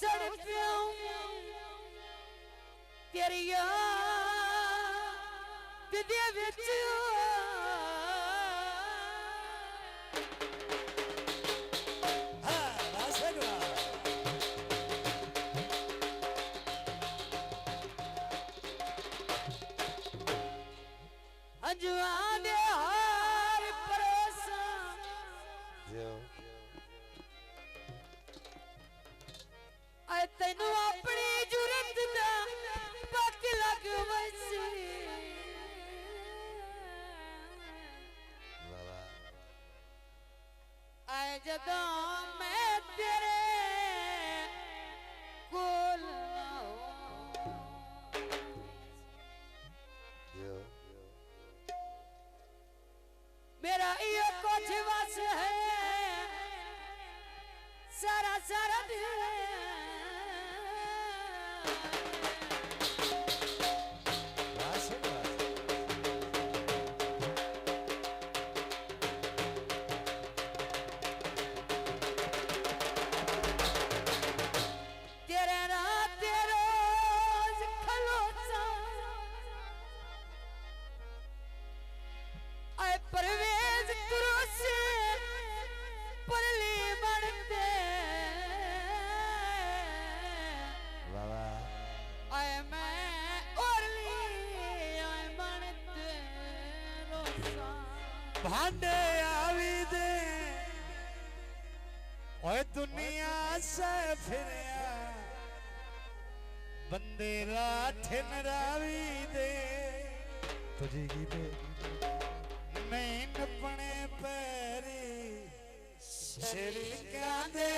सड़ प्याऊं तेरी याद दे विच अंजुआ दे हार परोसा आए तेनू अपनी जुरत दा पक लग वसी आए जदों मैं तेरे कोल ना हो मेरा ये कुछ बस है सारा सारा दिन तेरे रात रोज खलोसा आए परवेज तुरसे परली बनते आए मैं ओरली आए बनते रोसा भांडे आवी दे ओए दुनिया से फिरया बंदे राठन रावी दे तुझी गीते मैं अपने पैरी शिरका दे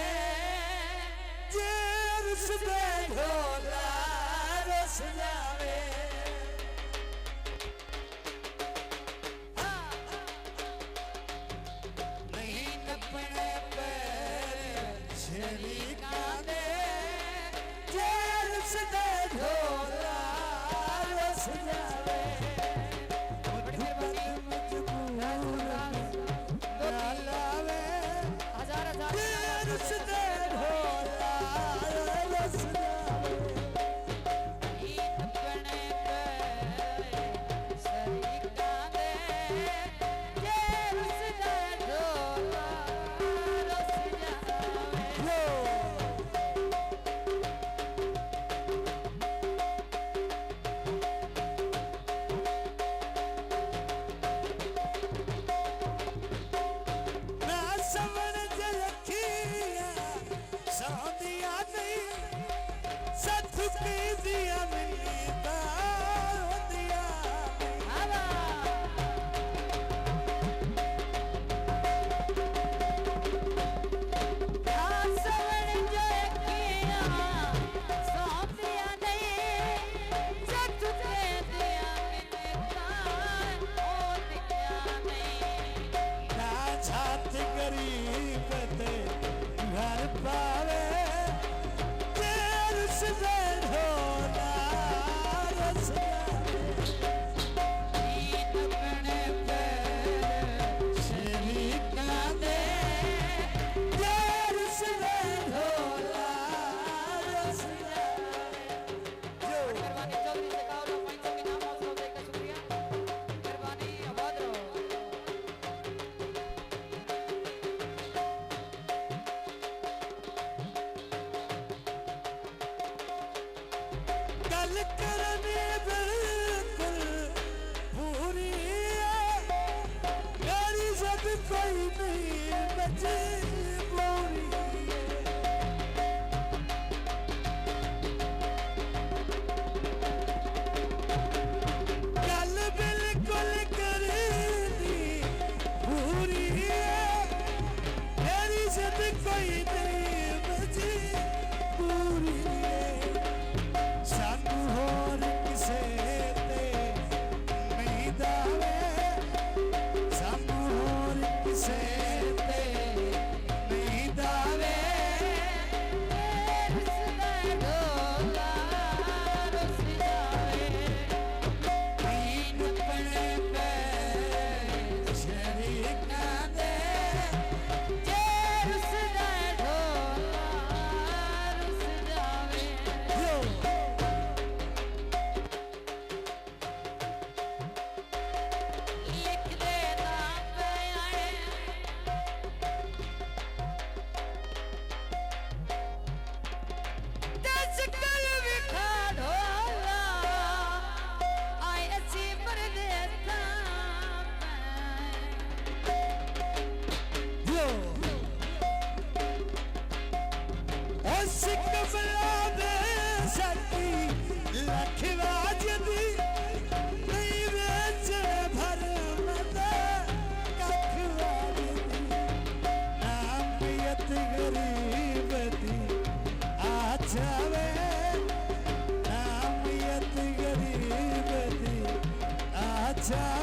जेरुस दे ढोला रस जावे नहीं अपने पैरी शिरका दे जेरुस दे ढोला रस जावे से जा